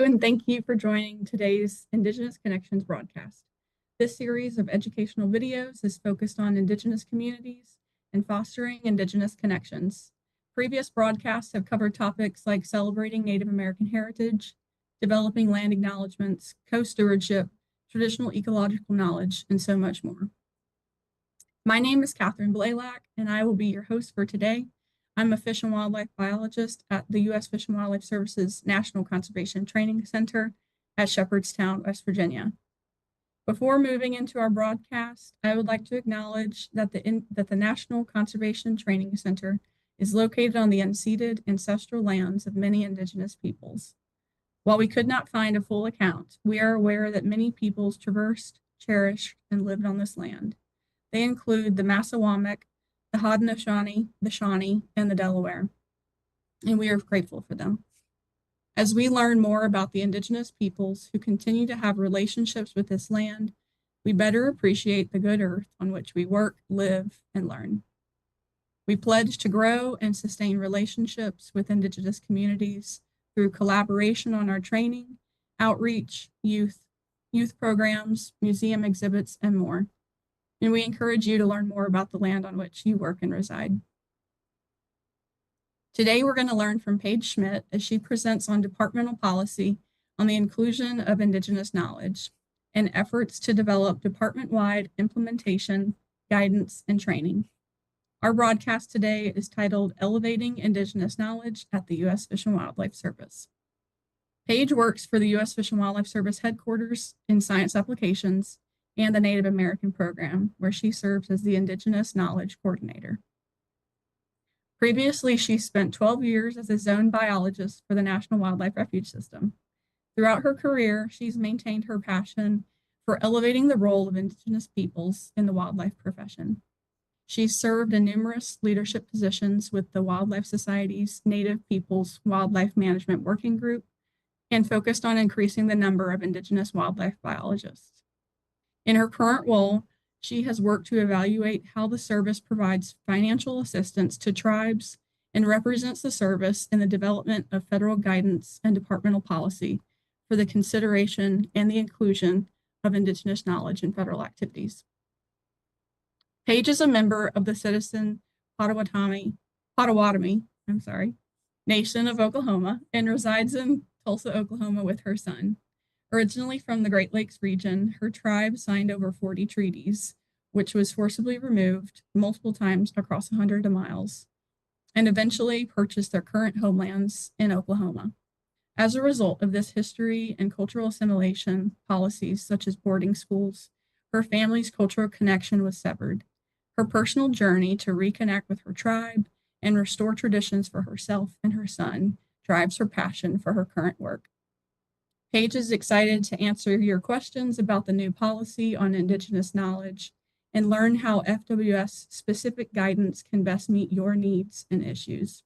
Hello, and thank you for joining today's Indigenous Connections broadcast. This series of educational videos is focused on Indigenous communities and fostering Indigenous connections. Previous broadcasts have covered topics like celebrating Native American heritage, developing land acknowledgements, co-stewardship, traditional ecological knowledge, and so much more. My name is Catherine Blaylock, and I will be your host for today. I'm a fish and wildlife biologist at the U.S. Fish and Wildlife Service's National Conservation Training Center at Shepherdstown, West Virginia. Before moving into our broadcast, I would like to acknowledge that the National Conservation Training Center is located on the unceded ancestral lands of many Indigenous peoples. While we could not find a full account, we are aware that many peoples traversed, cherished, and lived on this land. They include the Massawamik, the Haudenosaunee, the Shawnee, and the Delaware, and we are grateful for them. As we learn more about the Indigenous peoples who continue to have relationships with this land, we better appreciate the good earth on which we work, live, and learn. We pledge to grow and sustain relationships with Indigenous communities through collaboration on our training, outreach, youth programs, museum exhibits, and more. And we encourage you to learn more about the land on which you work and reside. Today, we're going to learn from Paige Schmidt as she presents on departmental policy on the inclusion of Indigenous knowledge and efforts to develop department-wide implementation, guidance, and training. Our broadcast today is titled Elevating Indigenous Knowledge at the U.S. Fish and Wildlife Service. Paige works for the U.S. Fish and Wildlife Service Headquarters in Science Applications and the Native American program, where she serves as the Indigenous Knowledge Coordinator. Previously, she spent 12 years as a Zone Biologist for the National Wildlife Refuge System. Throughout her career, she's maintained her passion for elevating the role of Indigenous peoples in the wildlife profession. She's served in numerous leadership positions with the Wildlife Society's Native Peoples Wildlife Management Working Group and focused on increasing the number of Indigenous wildlife biologists. In her current role, she has worked to evaluate how the service provides financial assistance to tribes and represents the service in the development of federal guidance and departmental policy for the consideration and the inclusion of Indigenous knowledge in federal activities. Paige is a member of the Citizen Potawatomi Nation of Oklahoma and resides in Tulsa, Oklahoma with her son. Originally from the Great Lakes region, her tribe signed over 40 treaties, which was forcibly removed multiple times across 100 miles, and eventually purchased their current homelands in Oklahoma. As a result of this history and cultural assimilation policies, such as boarding schools, her family's cultural connection was severed. Her personal journey to reconnect with her tribe and restore traditions for herself and her son drives her passion for her current work. Paige is excited to answer your questions about the new policy on Indigenous knowledge and learn how FWS specific guidance can best meet your needs and issues.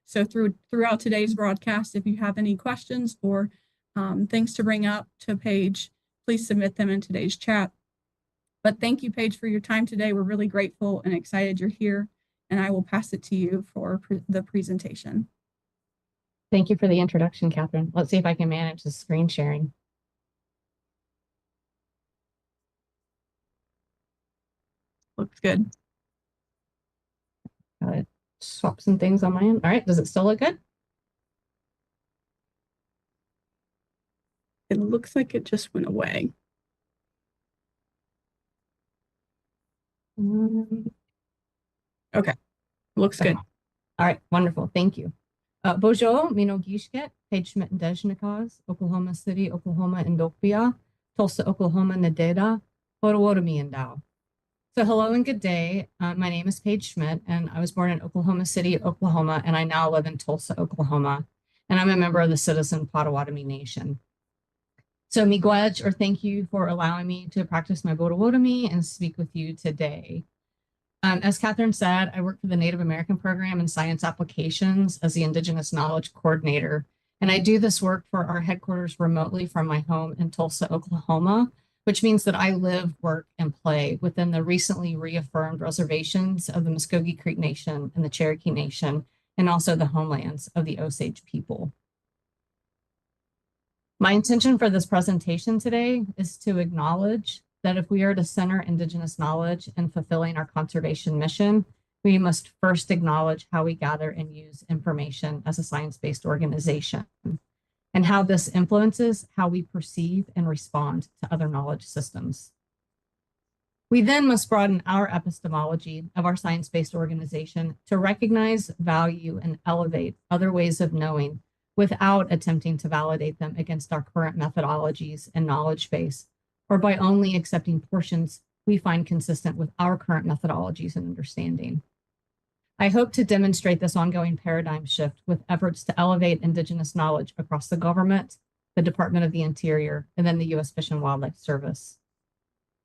So throughout today's broadcast, if you have any questions or things to bring up to Paige, please submit them in today's chat. But thank you, Paige, for your time today. We're really grateful and excited you're here, and I will pass it to you for the presentation. Thank you for the introduction, Catherine. Let's see if I can manage the screen sharing. Looks good. Swap some things on my end. All right, does it still look good? It looks like it just went away. Okay, looks good. All right, wonderful, thank you. Bonjour, Minogishket, Paige Schmidt and Dejnikaz, Oklahoma City, Oklahoma, Indokpia, Tulsa, Oklahoma, Nadeda, Potawatomi, and Dow. So hello and good day. My name is Paige Schmidt, and I was born in Oklahoma City, Oklahoma, and I now live in Tulsa, Oklahoma, and I'm a member of the Citizen Potawatomi Nation. So miigwech, or thank you for allowing me to practice my Potawatomi and speak with you today. As Catherine said, I work for the Native American program in Science Applications as the Indigenous Knowledge Coordinator, and I do this work for our headquarters remotely from my home in Tulsa, Oklahoma, which means that I live, work, and play within the recently reaffirmed reservations of the Muskogee Creek Nation and the Cherokee Nation, and also the homelands of the Osage people. My intention for this presentation today is to acknowledge that if we are to center Indigenous knowledge in fulfilling our conservation mission, we must first acknowledge how we gather and use information as a science-based organization and how this influences how we perceive and respond to other knowledge systems. We then must broaden our epistemology of our science-based organization to recognize, value, and elevate other ways of knowing without attempting to validate them against our current methodologies and knowledge base, or by only accepting portions we find consistent with our current methodologies and understanding. I hope to demonstrate this ongoing paradigm shift with efforts to elevate Indigenous knowledge across the government, the Department of the Interior, and then the U.S. Fish and Wildlife Service.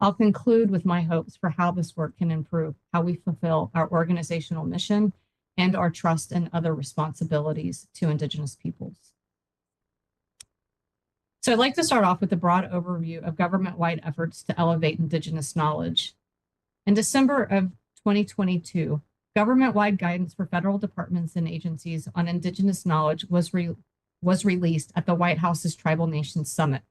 I'll conclude with my hopes for how this work can improve how we fulfill our organizational mission and our trust and other responsibilities to Indigenous peoples. So I'd like to start off with a broad overview of government-wide efforts to elevate Indigenous knowledge. In December of 2022, government-wide guidance for federal departments and agencies on Indigenous knowledge was released at the White House's Tribal Nations Summit.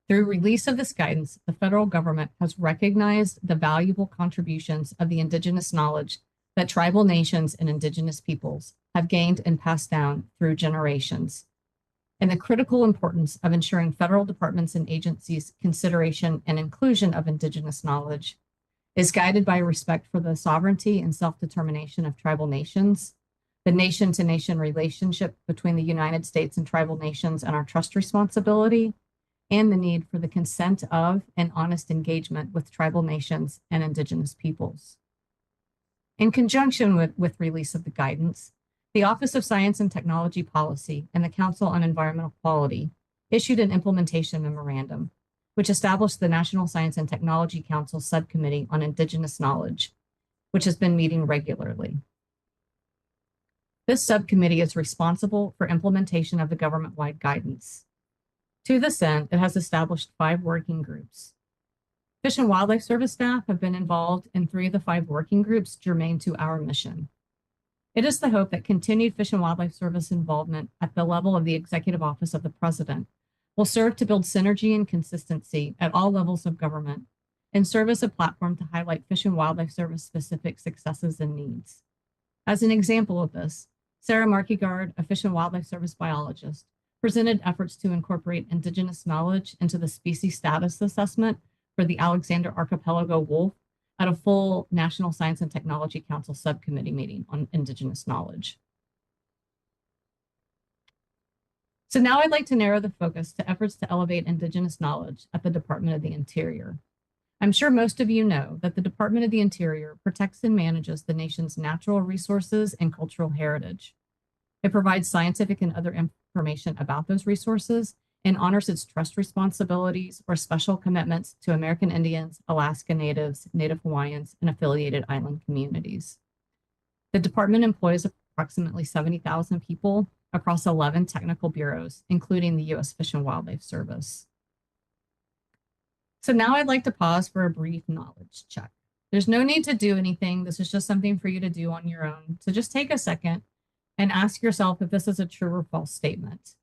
Through release of this guidance, the federal government has recognized the valuable contributions of the Indigenous knowledge that tribal nations and Indigenous peoples have gained and passed down through generations, and the critical importance of ensuring federal departments and agencies' consideration and inclusion of Indigenous knowledge is guided by respect for the sovereignty and self-determination of tribal nations, the nation-to-nation relationship between the United States and tribal nations and our trust responsibility, and the need for the consent of and honest engagement with tribal nations and Indigenous peoples. In conjunction with release of the guidance, the Office of Science and Technology Policy and the Council on Environmental Quality issued an implementation memorandum, which established the National Science and Technology Council Subcommittee on Indigenous Knowledge, which has been meeting regularly. This subcommittee is responsible for implementation of the government-wide guidance. To this end, it has established 5 working groups. Fish and Wildlife Service staff have been involved in 3 of the 5 working groups germane to our mission. It is the hope that continued Fish and Wildlife Service involvement at the level of the Executive Office of the President will serve to build synergy and consistency at all levels of government and serve as a platform to highlight Fish and Wildlife Service specific successes and needs. As an example of this, Sarah Markegard, a Fish and Wildlife Service biologist, presented efforts to incorporate Indigenous knowledge into the species status assessment for the Alexander Archipelago wolf at a full National Science and Technology Council subcommittee meeting on Indigenous knowledge. So now I'd like to narrow the focus to efforts to elevate Indigenous knowledge at the Department of the Interior. I'm sure most of you know that the Department of the Interior protects and manages the nation's natural resources and cultural heritage. It provides scientific and other information about those resources and honors its trust responsibilities or special commitments to American Indians, Alaska Natives, Native Hawaiians, and affiliated island communities. The department employs approximately 70,000 people across 11 technical bureaus, including the U.S. Fish and Wildlife Service. So now I'd like to pause for a brief knowledge check. There's no need to do anything. This is just something for you to do on your own. So just take a second and ask yourself if this is a true or false statement.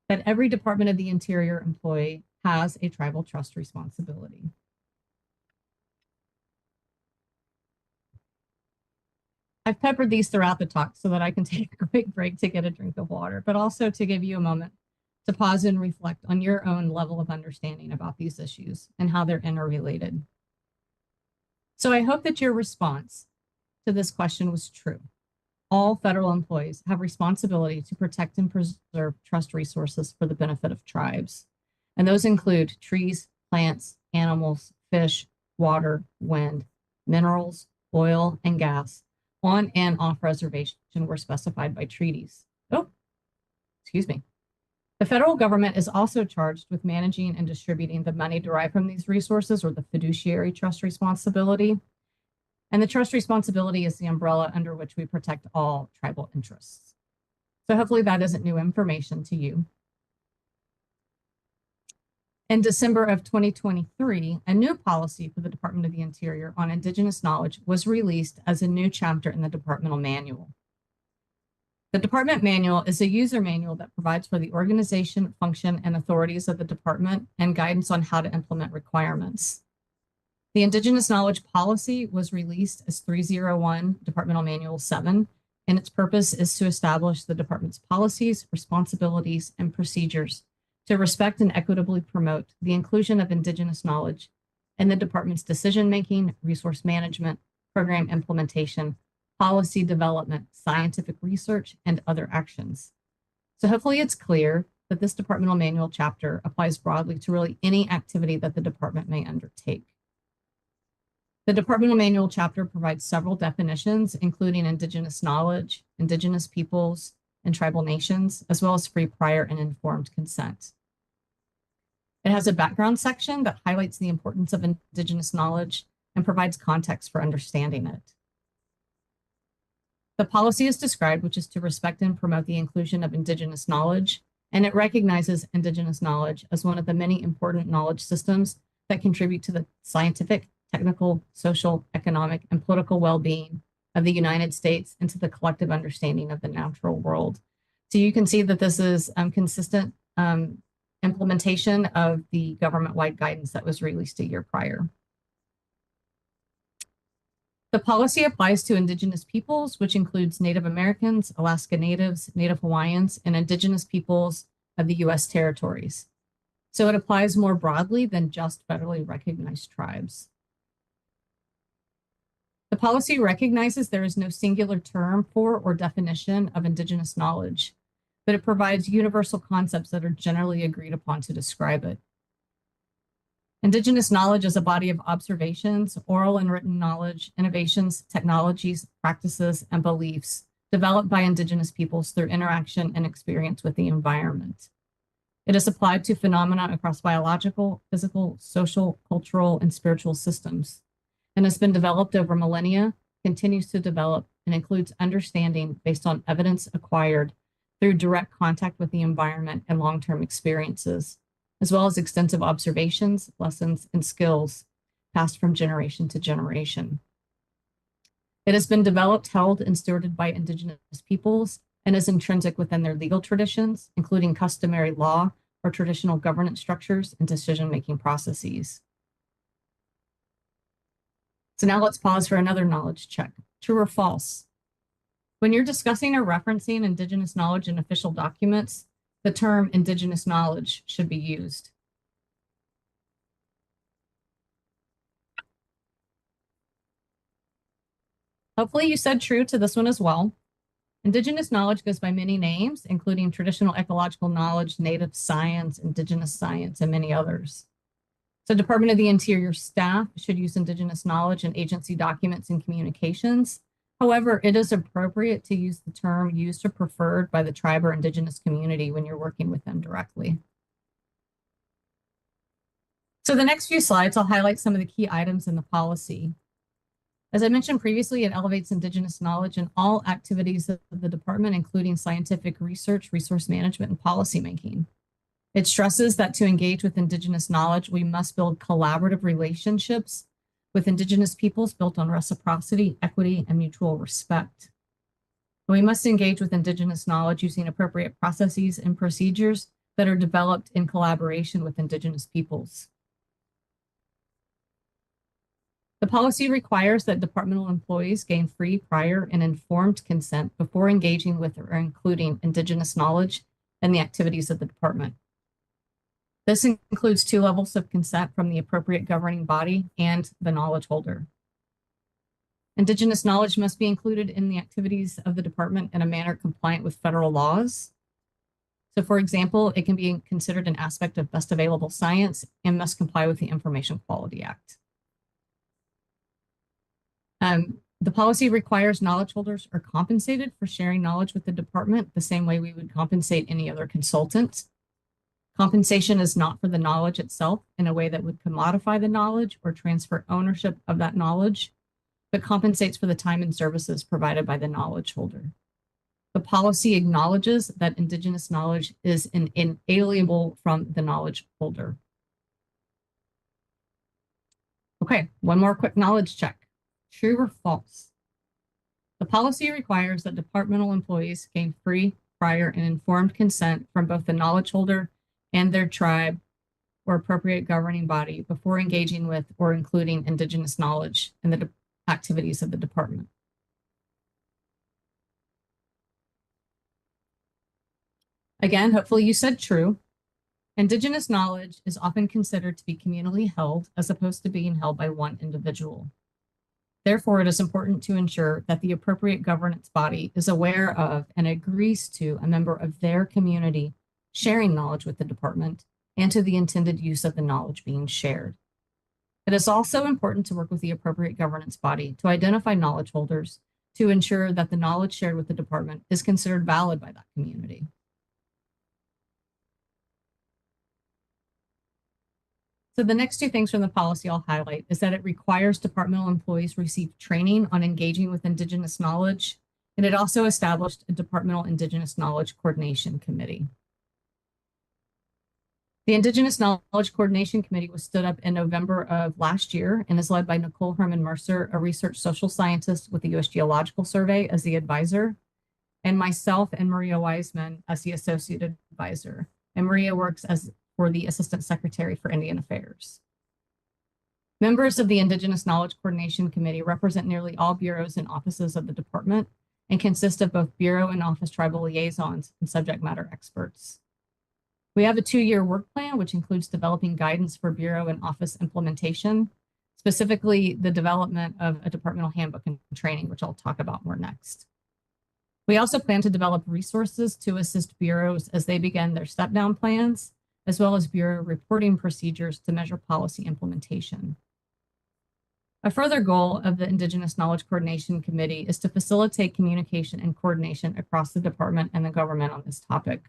That every Department of the Interior employee has a tribal trust responsibility. I've peppered these throughout the talk so that I can take a quick break to get a drink of water, but also to give you a moment to pause and reflect on your own level of understanding about these issues and how they're interrelated. So I hope that your response to this question was true. All federal employees have responsibility to protect and preserve trust resources for the benefit of tribes. And those include trees, plants, animals, fish, water, wind, minerals, oil, and gas on and off reservation were specified by treaties. Oh, excuse me. The federal government is also charged with managing and distributing the money derived from these resources, or the fiduciary trust responsibility. And the trust responsibility is the umbrella under which we protect all tribal interests. So hopefully that isn't new information to you. In December of 2023, a new policy for the Department of the Interior on Indigenous knowledge was released as a new chapter in the departmental manual. The department manual is a user manual that provides for the organization, function, and authorities of the department and guidance on how to implement requirements. The Indigenous Knowledge Policy was released as 301 Departmental Manual 7, and its purpose is to establish the department's policies, responsibilities, and procedures to respect and equitably promote the inclusion of Indigenous knowledge in the department's decision-making, resource management, program implementation, policy development, scientific research, and other actions. So hopefully it's clear that this departmental manual chapter applies broadly to really any activity that the department may undertake. The departmental manual chapter provides several definitions, including Indigenous knowledge, Indigenous peoples, and tribal nations, as well as free, prior, and informed consent. It has a background section that highlights the importance of Indigenous knowledge and provides context for understanding it. The policy is described, which is to respect and promote the inclusion of Indigenous knowledge, and it recognizes Indigenous knowledge as one of the many important knowledge systems that contribute to the scientific, technical, social, economic, and political well-being of the United States and to the collective understanding of the natural world. So you can see that this is consistent implementation of the government-wide guidance that was released a year prior. The policy applies to Indigenous peoples, which includes Native Americans, Alaska Natives, Native Hawaiians, and Indigenous peoples of the U.S. territories. So it applies more broadly than just federally recognized tribes. The policy recognizes there is no singular term for or definition of Indigenous knowledge, but it provides universal concepts that are generally agreed upon to describe it. Indigenous knowledge is a body of observations, oral and written knowledge, innovations, technologies, practices, and beliefs developed by Indigenous peoples through interaction and experience with the environment. It is applied to phenomena across biological, physical, social, cultural, and spiritual systems, and has been developed over millennia, continues to develop, and includes understanding based on evidence acquired through direct contact with the environment and long-term experiences, as well as extensive observations, lessons, and skills passed from generation to generation. It has been developed, held, and stewarded by Indigenous peoples and is intrinsic within their legal traditions, including customary law or traditional governance structures and decision-making processes. So now let's pause for another knowledge check. True or false? When you're discussing or referencing Indigenous knowledge in official documents, the term Indigenous knowledge should be used. Hopefully you said true to this one as well. Indigenous knowledge goes by many names, including traditional ecological knowledge, native science, Indigenous science, and many others. So Department of the Interior staff should use Indigenous knowledge in agency documents and communications. However, it is appropriate to use the term used or preferred by the tribe or Indigenous community when you're working with them directly. So the next few slides, I'll highlight some of the key items in the policy. As I mentioned previously, it elevates Indigenous knowledge in all activities of the department, including scientific research, resource management, and policymaking. It stresses that to engage with Indigenous knowledge, we must build collaborative relationships with Indigenous peoples built on reciprocity, equity, and mutual respect. We must engage with Indigenous knowledge using appropriate processes and procedures that are developed in collaboration with Indigenous peoples. The policy requires that departmental employees gain free, prior, and informed consent before engaging with or including Indigenous knowledge in the activities of the department. This includes 2 levels of consent from the appropriate governing body and the knowledge holder. Indigenous knowledge must be included in the activities of the department in a manner compliant with federal laws. So for example, it can be considered an aspect of best available science and must comply with the Information Quality Act. The policy requires knowledge holders are compensated for sharing knowledge with the department the same way we would compensate any other consultant. Compensation is not for the knowledge itself in a way that would commodify the knowledge or transfer ownership of that knowledge, but compensates for the time and services provided by the knowledge holder. The policy acknowledges that Indigenous knowledge is inalienable from the knowledge holder. Okay, one more quick knowledge check. True or false? The policy requires that departmental employees gain free, prior, and informed consent from both the knowledge holder and their tribe or appropriate governing body before engaging with or including Indigenous knowledge in the activities of the department. Again, hopefully you said true. Indigenous knowledge is often considered to be communally held as opposed to being held by one individual. Therefore, it is important to ensure that the appropriate governance body is aware of and agrees to a member of their community sharing knowledge with the department and to the intended use of the knowledge being shared. It is also important to work with the appropriate governance body to identify knowledge holders to ensure that the knowledge shared with the department is considered valid by that community. So the next two things from the policy I'll highlight is that it requires departmental employees receive training on engaging with Indigenous knowledge, and it also established a Departmental Indigenous Knowledge Coordination Committee. The Indigenous Knowledge Coordination Committee was stood up in November of last year and is led by Nicole Herman Mercer, a research social scientist with the U.S. Geological Survey as the advisor, and myself and Maria Wiseman as the associate advisor. And Maria works for the Assistant Secretary for Indian Affairs. Members of the Indigenous Knowledge Coordination Committee represent nearly all bureaus and offices of the department and consist of both bureau and office tribal liaisons and subject matter experts. We have a 2-year work plan, which includes developing guidance for bureau and office implementation, specifically the development of a departmental handbook and training, which I'll talk about more next. We also plan to develop resources to assist bureaus as they begin their step-down plans, as well as bureau reporting procedures to measure policy implementation. A further goal of the Indigenous Knowledge Coordination Committee is to facilitate communication and coordination across the department and the government on this topic.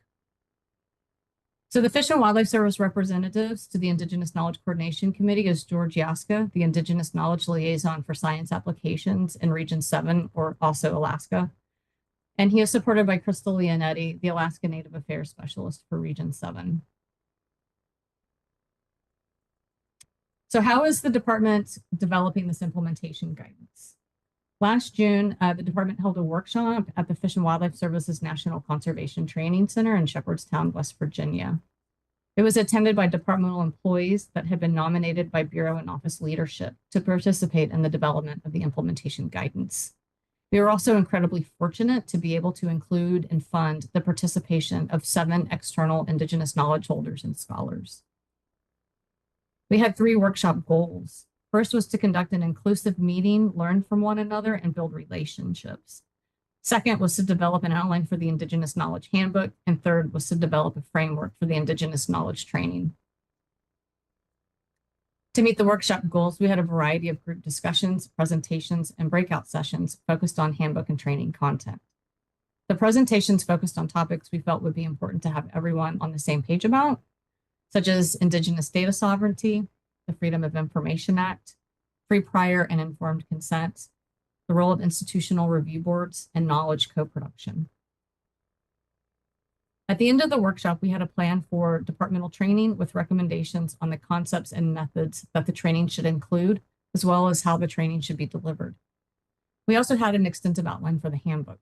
So the Fish and Wildlife Service representatives to the Indigenous Knowledge Coordination Committee is George Yaska, the Indigenous Knowledge Liaison for Science Applications in Region 7, or also Alaska. And he is supported by Crystal Leonetti, the Alaska Native Affairs Specialist for Region 7. So how is the department developing this implementation guidance? Last June, the department held a workshop at the Fish and Wildlife Service's National Conservation Training Center in Shepherdstown, West Virginia. It was attended by departmental employees that had been nominated by bureau and office leadership to participate in the development of the implementation guidance. We were also incredibly fortunate to be able to include and fund the participation of 7 external Indigenous knowledge holders and scholars. We had 3 workshop goals. First was to conduct an inclusive meeting, learn from one another, and build relationships. Second was to develop an outline for the Indigenous Knowledge Handbook. And third was to develop a framework for the Indigenous Knowledge Training. To meet the workshop goals, we had a variety of group discussions, presentations, and breakout sessions focused on handbook and training content. The presentations focused on topics we felt would be important to have everyone on the same page about, such as Indigenous data sovereignty, the Freedom of Information Act, free, prior, and informed consent, the role of institutional review boards, and knowledge co-production. At the end of the workshop, we had a plan for departmental training with recommendations on the concepts and methods that the training should include, as well as how the training should be delivered. We also had an extensive outline for the handbook.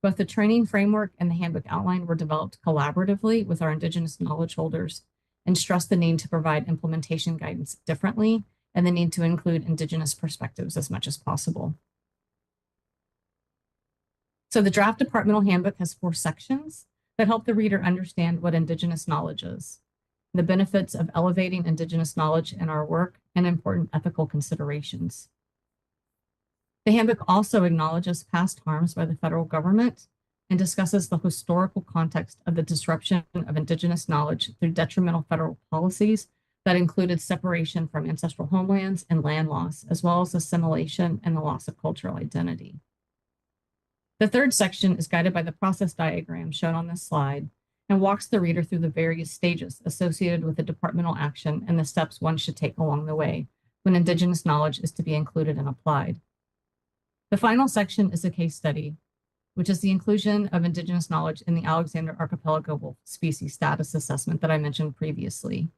Both the training framework and the handbook outline were developed collaboratively with our Indigenous knowledge holders and stressed the need to provide implementation guidance differently and the need to include Indigenous perspectives as much as possible. So the draft departmental handbook has 4 sections that help the reader understand what Indigenous knowledge is, the benefits of elevating Indigenous knowledge in our work, and important ethical considerations. The handbook also acknowledges past harms by the federal government and discusses the historical context of the disruption of Indigenous knowledge through detrimental federal policies that included separation from ancestral homelands and land loss, as well as assimilation and the loss of cultural identity. The third section is guided by the process diagram shown on this slide and walks the reader through the various stages associated with the departmental action and the steps one should take along the way when Indigenous knowledge is to be included and applied. The final section is a case study, which is the inclusion of Indigenous knowledge in the Alexander Archipelago Species Status Assessment that I mentioned previously.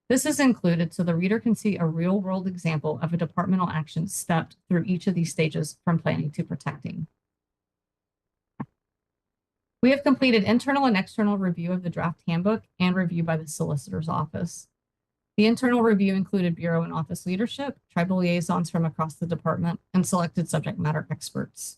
This is included so the reader can see a real-world example of a departmental action stepped through each of these stages from planning to protecting. We have completed internal and external review of the draft handbook and review by the solicitor's office. The internal review included bureau and office leadership, tribal liaisons from across the department, and selected subject matter experts.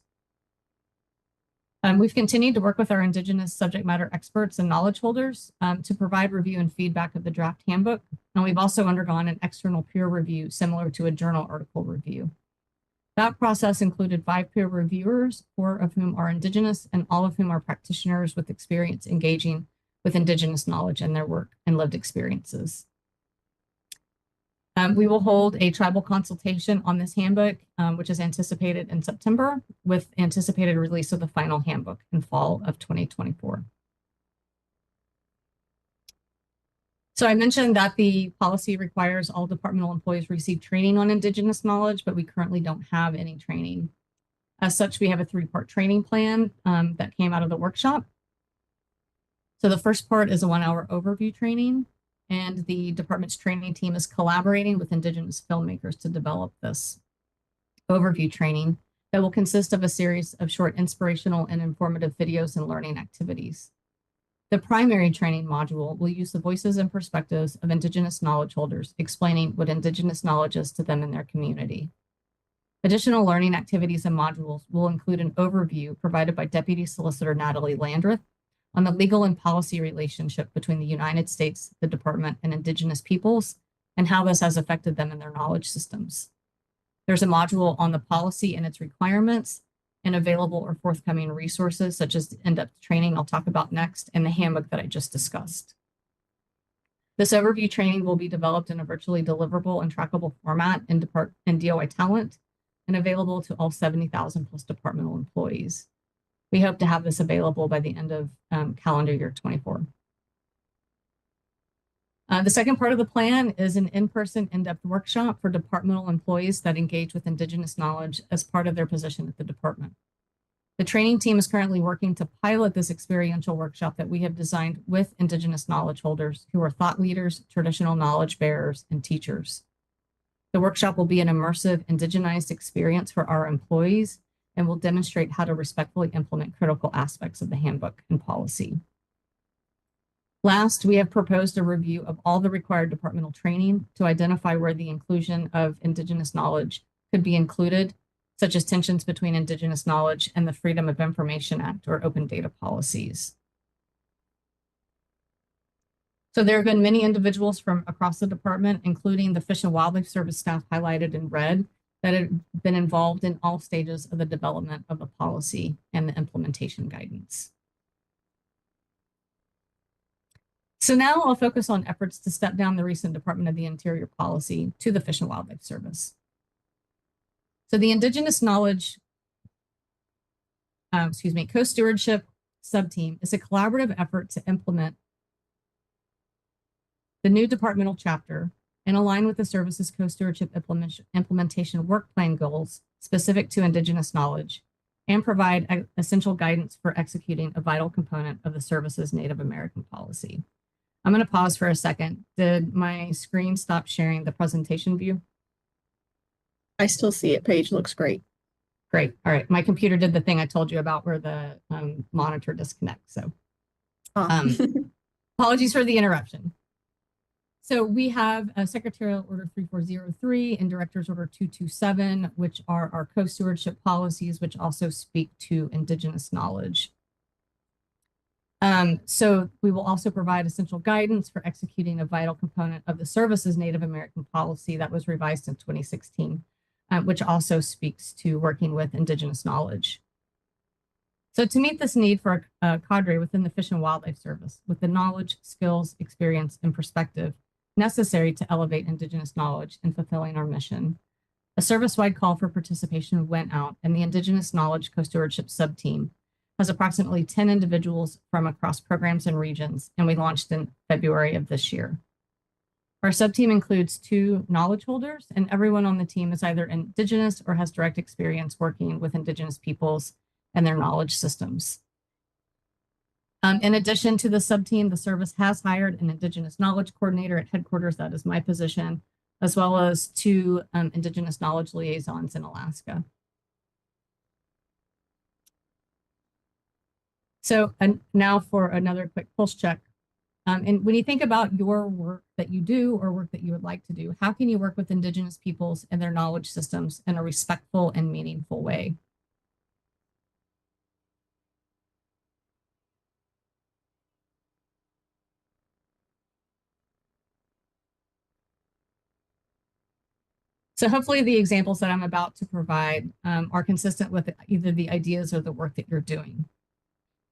We've continued to work with our Indigenous subject matter experts and knowledge holders to provide review and feedback of the draft handbook. And we've also undergone an external peer review similar to a journal article review. That process included 5 peer reviewers, 4 of whom are Indigenous and all of whom are practitioners with experience engaging with Indigenous knowledge and their work and lived experiences. We will hold a tribal consultation on this handbook, which is anticipated in September, with anticipated release of the final handbook in fall of 2024. So I mentioned that the policy requires all departmental employees receive training on Indigenous knowledge, but we currently don't have any training. As such, we have a 3-part training plan that came out of the workshop. So the first part is a 1-hour overview training, and the department's training team is collaborating with Indigenous filmmakers to develop this overview training that will consist of a series of short inspirational and informative videos and learning activities. The primary training module will use the voices and perspectives of Indigenous knowledge holders, explaining what Indigenous knowledge is to them in their community. Additional learning activities and modules will include an overview provided by Deputy Solicitor Natalie Landreth on the legal and policy relationship between the United States, the Department, and Indigenous peoples, and how this has affected them in their knowledge systems. There's a module on the policy and its requirements, and available or forthcoming resources such as in-depth training I'll talk about next, and the handbook that I just discussed. This overview training will be developed in a virtually deliverable and trackable format in DOI Talent and available to all 70,000 plus departmental employees. We hope to have this available by the end of calendar year 24. The second part of the plan is an in-person, in-depth workshop for departmental employees that engage with Indigenous knowledge as part of their position at the department. The training team is currently working to pilot this experiential workshop that we have designed with Indigenous knowledge holders who are thought leaders, traditional knowledge bearers, and teachers. The workshop will be an immersive, indigenized experience for our employees and will demonstrate how to respectfully implement critical aspects of the handbook and policy. Last, we have proposed a review of all the required departmental training to identify where the inclusion of Indigenous knowledge could be included, such as tensions between Indigenous knowledge and the Freedom of Information Act or open data policies. So there have been many individuals from across the department, including the Fish and Wildlife Service staff highlighted in red, that have been involved in all stages of the development of the policy and the implementation guidance. So now I'll focus on efforts to step down the recent Department of the Interior policy to the Fish and Wildlife Service. So the Indigenous Knowledge, Co-Stewardship Subteam is a collaborative effort to implement the new departmental chapter and align with the service's co-stewardship implementation work plan goals specific to Indigenous knowledge and provide essential guidance for executing a vital component of the service's Native American policy. I'm going to pause for a second. Did my screen stop sharing the presentation view? I still see it. Paige looks great. Great. All right. My computer did the thing I told you about where the monitor disconnects. So apologies for the interruption. So we have a Secretarial Order 3403 and Director's Order 227, which are our co-stewardship policies, which also speak to Indigenous knowledge. So we will also provide essential guidance for executing a vital component of the service's Native American policy that was revised in 2016, which also speaks to working with Indigenous knowledge. So to meet this need for a cadre within the Fish and Wildlife Service with the knowledge, skills, experience, and perspective necessary to elevate Indigenous knowledge in fulfilling our mission, a service-wide call for participation went out, and the Indigenous Knowledge Co-Stewardship Subteam has approximately 10 individuals from across programs and regions, and we launched in February of this year. Our subteam includes 2 knowledge holders, and everyone on the team is either Indigenous or has direct experience working with Indigenous peoples and their knowledge systems. In addition to the subteam, the service has hired an Indigenous Knowledge Coordinator at headquarters, that is my position, as well as 2 Indigenous Knowledge Liaisons in Alaska. So now for another quick pulse check. And when you think about your work that you do or work that you would like to do, how can you work with Indigenous peoples and their knowledge systems in a respectful and meaningful way? So hopefully the examples that I'm about to provide are consistent with either the ideas or the work that you're doing.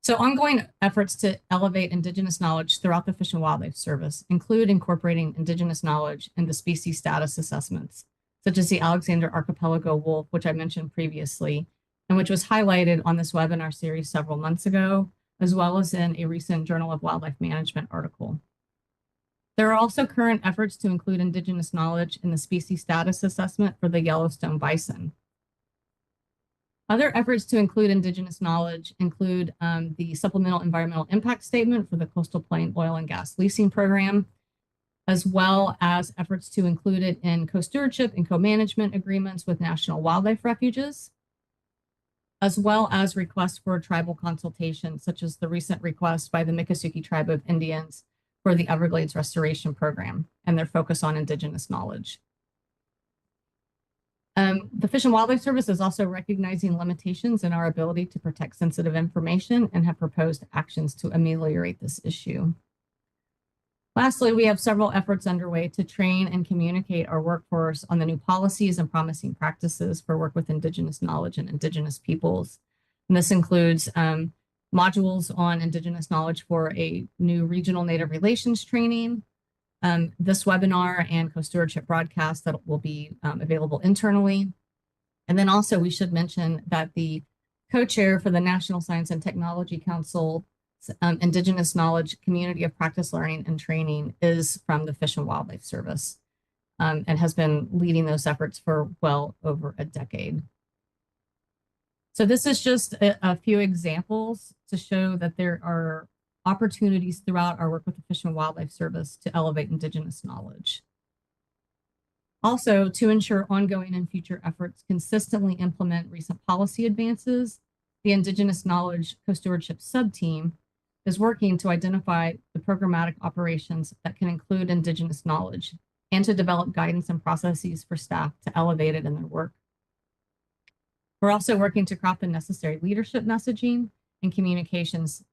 So ongoing efforts to elevate Indigenous knowledge throughout the Fish and Wildlife Service include incorporating Indigenous knowledge into species status assessments, such as the Alexander Archipelago wolf, which I mentioned previously, and which was highlighted on this webinar series several months ago, as well as in a recent Journal of Wildlife Management article. There are also current efforts to include Indigenous knowledge in the species status assessment for the Yellowstone bison. Other efforts to include Indigenous knowledge include the Supplemental Environmental Impact Statement for the Coastal Plain Oil and Gas Leasing Program, as well as efforts to include it in co-stewardship and co-management agreements with National Wildlife Refuges, as well as requests for tribal consultation, such as the recent request by the Miccosukee Tribe of Indians for the Everglades Restoration Program and their focus on Indigenous knowledge. The Fish and Wildlife Service is also recognizing limitations in our ability to protect sensitive information and have proposed actions to ameliorate this issue. Lastly, we have several efforts underway to train and communicate our workforce on the new policies and promising practices for work with Indigenous knowledge and Indigenous peoples. And this includes modules on Indigenous knowledge for a new regional Native relations training, this webinar and co-stewardship broadcast that will be available internally. And then also we should mention that the co-chair for the National Science and Technology Council Indigenous Knowledge Community of Practice Learning and Training is from the Fish and Wildlife Service and has been leading those efforts for well over a decade. So this is just a few examples to show that there are opportunities throughout our work with the Fish and Wildlife Service to elevate Indigenous knowledge. Also, to ensure ongoing and future efforts consistently implement recent policy advances, the Indigenous Knowledge Co-Stewardship Subteam is working to identify the programmatic operations that can include Indigenous knowledge and to develop guidance and processes for staff to elevate it in their work. We're also working to craft the necessary leadership messaging and communications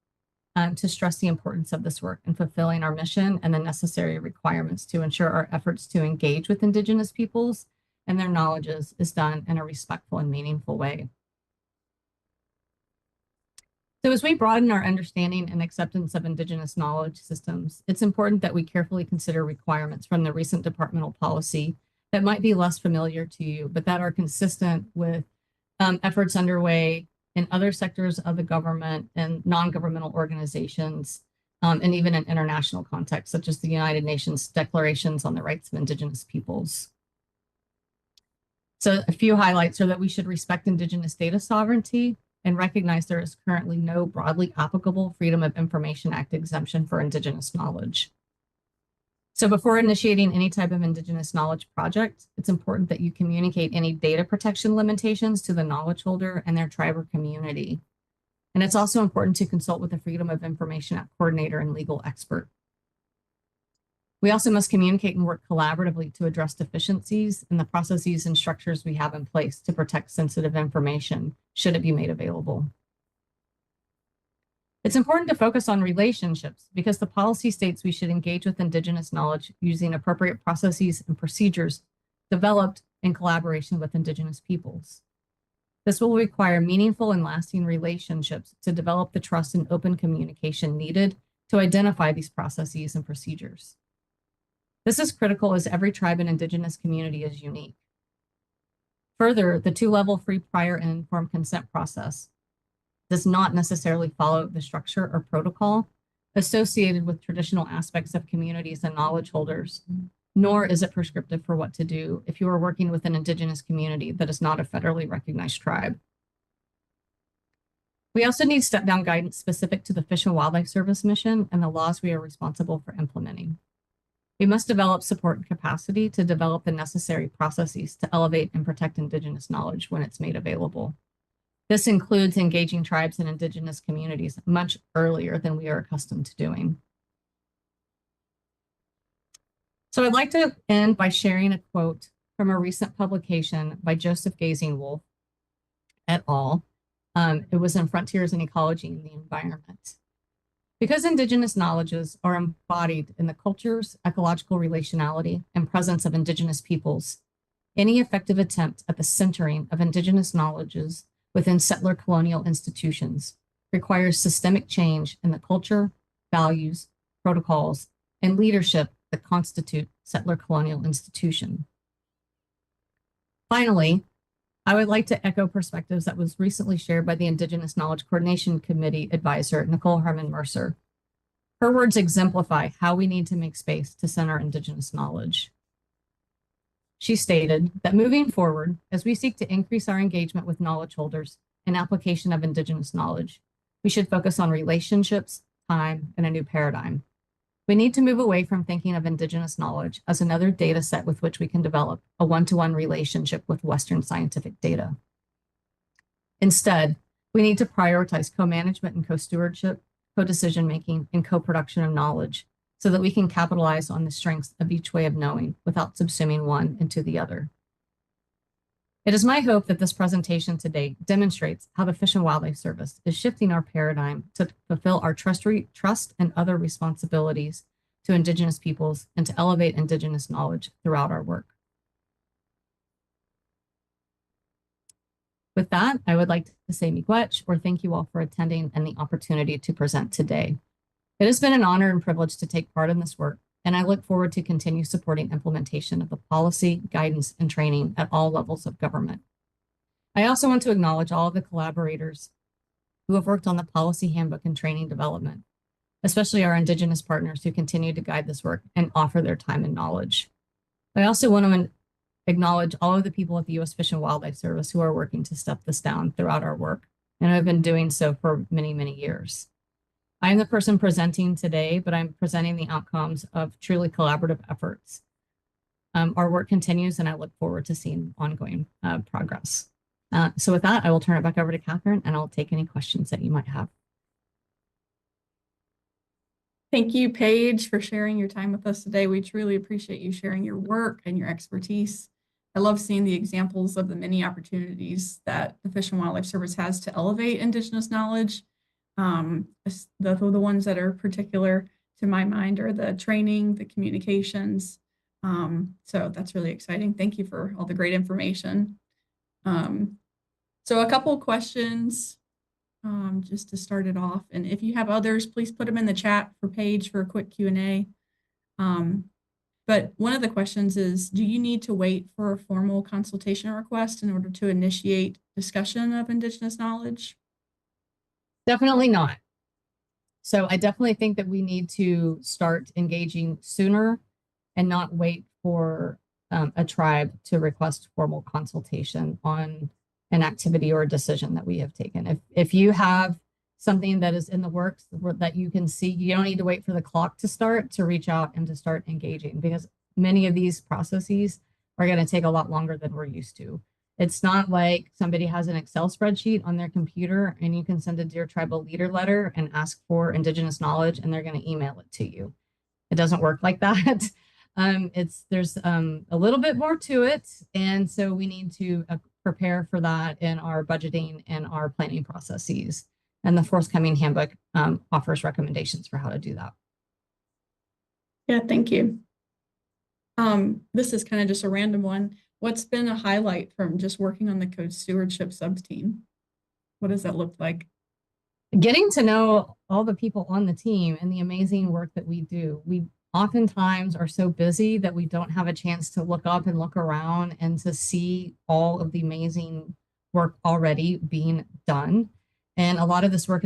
to stress the importance of this work in fulfilling our mission and the necessary requirements to ensure our efforts to engage with Indigenous peoples and their knowledges is done in a respectful and meaningful way. So as we broaden our understanding and acceptance of Indigenous knowledge systems, it's important that we carefully consider requirements from the recent departmental policy that might be less familiar to you, but that are consistent with efforts underway in other sectors of the government and non-governmental organizations, and even in international contexts, such as the United Nations Declarations on the Rights of Indigenous Peoples. So a few highlights are that we should respect Indigenous data sovereignty and recognize there is currently no broadly applicable Freedom of Information Act exemption for Indigenous knowledge. So before initiating any type of Indigenous knowledge project, it's important that you communicate any data protection limitations to the knowledge holder and their tribe or community. And it's also important to consult with the Freedom of Information Act coordinator and legal expert. We also must communicate and work collaboratively to address deficiencies in the processes and structures we have in place to protect sensitive information, should it be made available. It's important to focus on relationships because the policy states we should engage with Indigenous knowledge using appropriate processes and procedures developed in collaboration with Indigenous peoples. This will require meaningful and lasting relationships to develop the trust and open communication needed to identify these processes and procedures. This is critical as every tribe and Indigenous community is unique. Further, the two-level free, prior, and informed consent process does not necessarily follow the structure or protocol associated with traditional aspects of communities and knowledge holders, nor is it prescriptive for what to do if you are working with an Indigenous community that is not a federally recognized tribe. We also need step-down guidance specific to the Fish and Wildlife Service mission and the laws we are responsible for implementing. We must develop support and capacity to develop the necessary processes to elevate and protect Indigenous knowledge when it's made available. This includes engaging tribes and Indigenous communities much earlier than we are accustomed to doing. So I'd like to end by sharing a quote from a recent publication by Joseph Gazing-Wolf et al. It was in Frontiers in Ecology and the Environment. Because Indigenous knowledges are embodied in the cultures, ecological relationality, and presence of Indigenous peoples, any effective attempt at the centering of Indigenous knowledges within settler colonial institutions requires systemic change in the culture, values, protocols, and leadership that constitute settler colonial institution. Finally, I would like to echo perspectives that was recently shared by the Indigenous Knowledge Coordination Committee advisor, Nicole Harmon-Mercer. Her words exemplify how we need to make space to center Indigenous knowledge. She stated that moving forward, as we seek to increase our engagement with knowledge holders and application of Indigenous knowledge, we should focus on relationships, time, and a new paradigm. We need to move away from thinking of Indigenous knowledge as another data set with which we can develop a one-to-one relationship with Western scientific data. Instead, we need to prioritize co-management and co-stewardship, co-decision-making, and co-production of knowledge so that we can capitalize on the strengths of each way of knowing without subsuming one into the other. It is my hope that this presentation today demonstrates how the Fish and Wildlife Service is shifting our paradigm to fulfill our trust and other responsibilities to Indigenous peoples and to elevate Indigenous knowledge throughout our work. With that, I would like to say miigwech, or thank you all for attending and the opportunity to present today. It has been an honor and privilege to take part in this work, and I look forward to continue supporting implementation of the policy, guidance, and training at all levels of government. I also want to acknowledge all of the collaborators who have worked on the policy handbook and training development, especially our Indigenous partners who continue to guide this work and offer their time and knowledge. I also want to acknowledge all of the people at the U.S. Fish and Wildlife Service who are working to step this down throughout our work, and have been doing so for many, many years. I'm the person presenting today, but I'm presenting the outcomes of truly collaborative efforts. Our work continues, and I look forward to seeing ongoing progress. So with that, I will turn it back over to Catherine, and I'll take any questions that you might have. Thank you, Paige, for sharing your time with us today. We truly appreciate you sharing your work and your expertise. I love seeing the examples of the many opportunities that the Fish and Wildlife Service has to elevate Indigenous knowledge. The ones that are particular to my mind are the training, the communications. So that's really exciting. Thank you for all the great information. So a couple questions just to start it off. And if you have others, please put them in the chat for Paige for a quick Q&A. But one of the questions is, do you need to wait for a formal consultation request in order to initiate discussion of Indigenous knowledge? Definitely not. So I definitely think that we need to start engaging sooner and not wait for a tribe to request formal consultation on an activity or a decision that we have taken. If you have something that is in the works that you can see, you don't need to wait for the clock to start to reach out and to start engaging, because many of these processes are going to take a lot longer than we're used to. It's not like somebody has an Excel spreadsheet on their computer and you can send a Dear Tribal Leader letter and ask for Indigenous knowledge and they're going to email it to you. It doesn't work like that. There's a little bit more to it. And so we need to prepare for that in our budgeting and our planning processes. And the forthcoming handbook offers recommendations for how to do that. Yeah, thank you. This is kind of just a random one. What's been a highlight from just working on the code stewardship sub-team? What does that look like? Getting to know all the people on the team and the amazing work that we do. We oftentimes are so busy that we don't have a chance to look up and look around and to see all of the amazing work already being done. And a lot of this work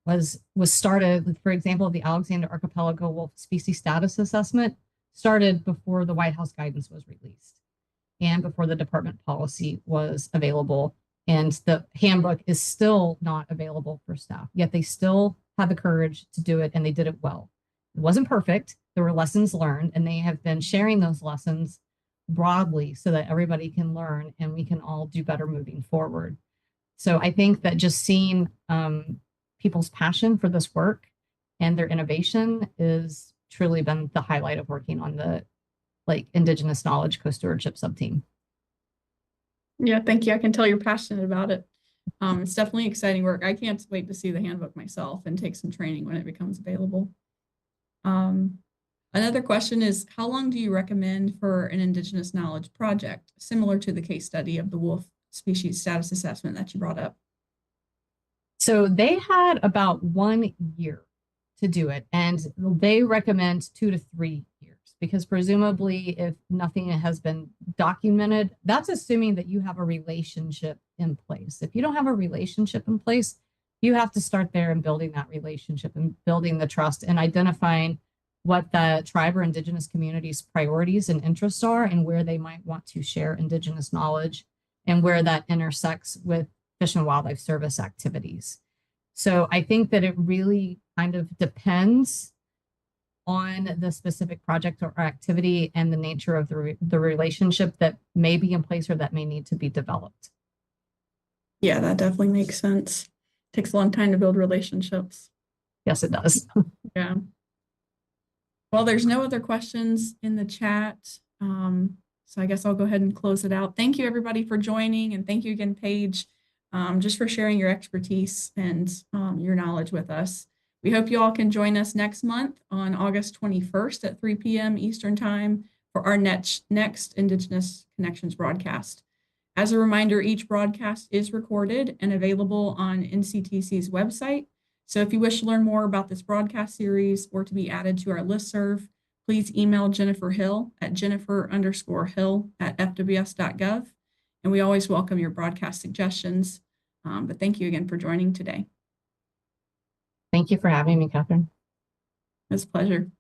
was started, for example, the Alexander Archipelago Wolf Species Status Assessment started before the White House guidance was released and before the department policy was available. And the handbook is still not available for staff, yet they still had the courage to do it, and they did it well. It wasn't perfect. There were lessons learned, and they have been sharing those lessons broadly so that everybody can learn and we can all do better moving forward. So I think that just seeing people's passion for this work and their innovation is truly been the highlight of working on the Indigenous Knowledge Co-Stewardship Subteam. Yeah, thank you. I can tell you're passionate about it. It's definitely exciting work. I can't wait to see the handbook myself and take some training when it becomes available. Another question is, how long do you recommend for an Indigenous knowledge project, similar to the case study of the wolf species status assessment that you brought up? So they had about 1 year to do it, and they recommend 2 to 3 years, because presumably if nothing has been documented, that's assuming that you have a relationship in place. If you don't have a relationship in place, you have to start there and building that relationship and building the trust and identifying what the tribe or Indigenous community's priorities and interests are and where they might want to share Indigenous knowledge and where that intersects with Fish and Wildlife Service activities. So I think that it really kind of depends on the specific project or activity and the nature of the relationship that may be in place or that may need to be developed. Yeah, that definitely makes sense. Takes a long time to build relationships. Yes, it does. Yeah. Well, there's no other questions in the chat. So I guess I'll go ahead and close it out. Thank you, everybody, for joining. And thank you again, Paige, just for sharing your expertise and your knowledge with us. We hope you all can join us next month on August 21st at 3 p.m. Eastern Time for our next Indigenous Connections broadcast. As a reminder, each broadcast is recorded and available on NCTC's website. So if you wish to learn more about this broadcast series or to be added to our listserv, please email Jennifer Hill at jennifer_hill@fws.gov. And we always welcome your broadcast suggestions. But thank you again for joining today. Thank you for having me, Catherine. It's a pleasure.